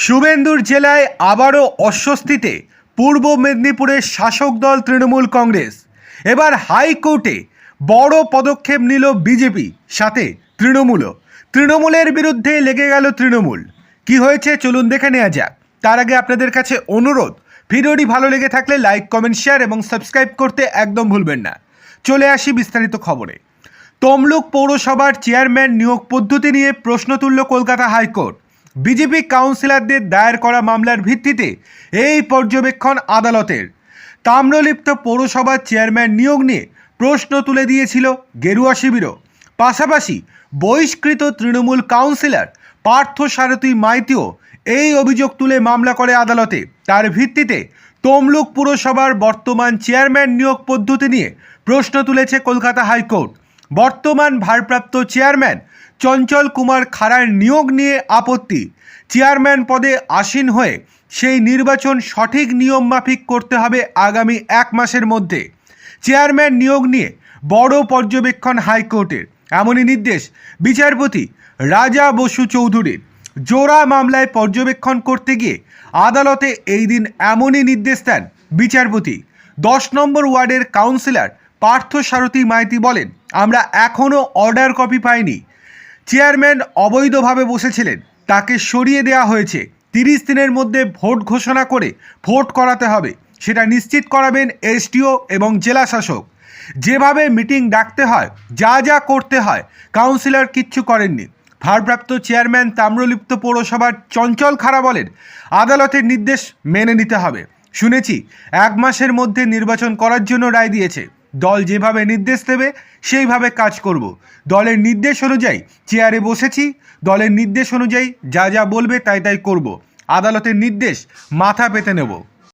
শুভেন্দুর জেলায় আবারও অস্বস্তিতে পূর্ব মেদিনীপুরের শাসক দল তৃণমূল কংগ্রেস। এবার হাইকোর্টে বড় পদক্ষেপ নিল বিজেপি, সাথে তৃণমূলের বিরুদ্ধে লেগে গেল তৃণমূল। কি হয়েছে চলুন দেখে নেওয়া যাক। তার আগে আপনাদের কাছে অনুরোধ, ভিডিওটি ভালো লেগে থাকলে লাইক, কমেন্ট, শেয়ার এবং সাবস্ক্রাইব করতে একদম ভুলবেন না। চলে আসি বিস্তারিত খবরে। তমলুক পৌরসভার চেয়ারম্যান নিয়োগ পদ্ধতি নিয়ে প্রশ্ন তুলল কলকাতা হাইকোর্ট। বিজেপি কাউন্সিলরদের দায়ের করা মামলার ভিত্তিতে এই পর্যবেক্ষণ আদালতের। তাম্রলিপ্ত পৌরসভার চেয়ারম্যান নিয়োগ নিয়ে প্রশ্ন তুলে দিয়েছিল গেরুয়া শিবিরও। পাশাপাশি বহিষ্কৃত তৃণমূল কাউন্সিলর পার্থসারথী মাইতিও এই অভিযোগ তুলে মামলা করে আদালতে। তার ভিত্তিতে তমলুক পুরসভার বর্তমান চেয়ারম্যান নিয়োগ পদ্ধতি নিয়ে প্রশ্ন তুলেছে কলকাতা হাইকোর্ট। বর্তমান ভারপ্রাপ্ত চেয়ারম্যান চঞ্চল কুমার খাড়ার নিয়োগ নিয়ে আপত্তি। চেয়ারম্যান পদে আসীন হয়ে সেই নির্বাচন সঠিক নিয়ম মাফিক করতে হবে আগামী 1 মাসের মধ্যে। চেয়ারম্যান নিয়োগ নিয়ে বড় পর্যবেক্ষণ হাইকোর্টের। এমনই নির্দেশ বিচারপতি রাজা বসু চৌধুরীর। জোড়া মামলায় পর্যবেক্ষণ করতে গিয়ে আদালতে এই দিন এমনই নির্দেশ দেন বিচারপতি। 10 নম্বর ওয়ার্ডের কাউন্সিলর পার্থসারথী মাইতি বলেন, আমরা এখনও অর্ডার কপি পাইনি। চেয়ারম্যান অবৈধভাবে বসেছিলেন, তাকে সরিয়ে দেওয়া হয়েছে। 30 দিনের মধ্যে ভোট ঘোষণা করে ভোট করাতে হবে, সেটা নিশ্চিত করাবেন এসডিও এবং জেলা শাসক। যেভাবে মিটিং ডাকতে হয়, যা করতে হয়, কাউন্সিলর কিচ্ছু করেননি। ভারপ্রাপ্ত চেয়ারম্যান তাম্রলিপ্ত পৌরসভার চঞ্চল খাড়া বলেন, আদালতের নির্দেশ মেনে নিতে হবে। শুনেছি 1 মাসের মধ্যে নির্বাচন করার জন্য রায় দিয়েছে। দল যেভাবে নির্দেশ দেবে সেইভাবে কাজ করব। দলের নির্দেশ অনুযায়ী চেয়ারে বসেছি, দলের নির্দেশ অনুযায়ী যা বলবে তাই করব। আদালতের নির্দেশ মাথা পেতে নেব।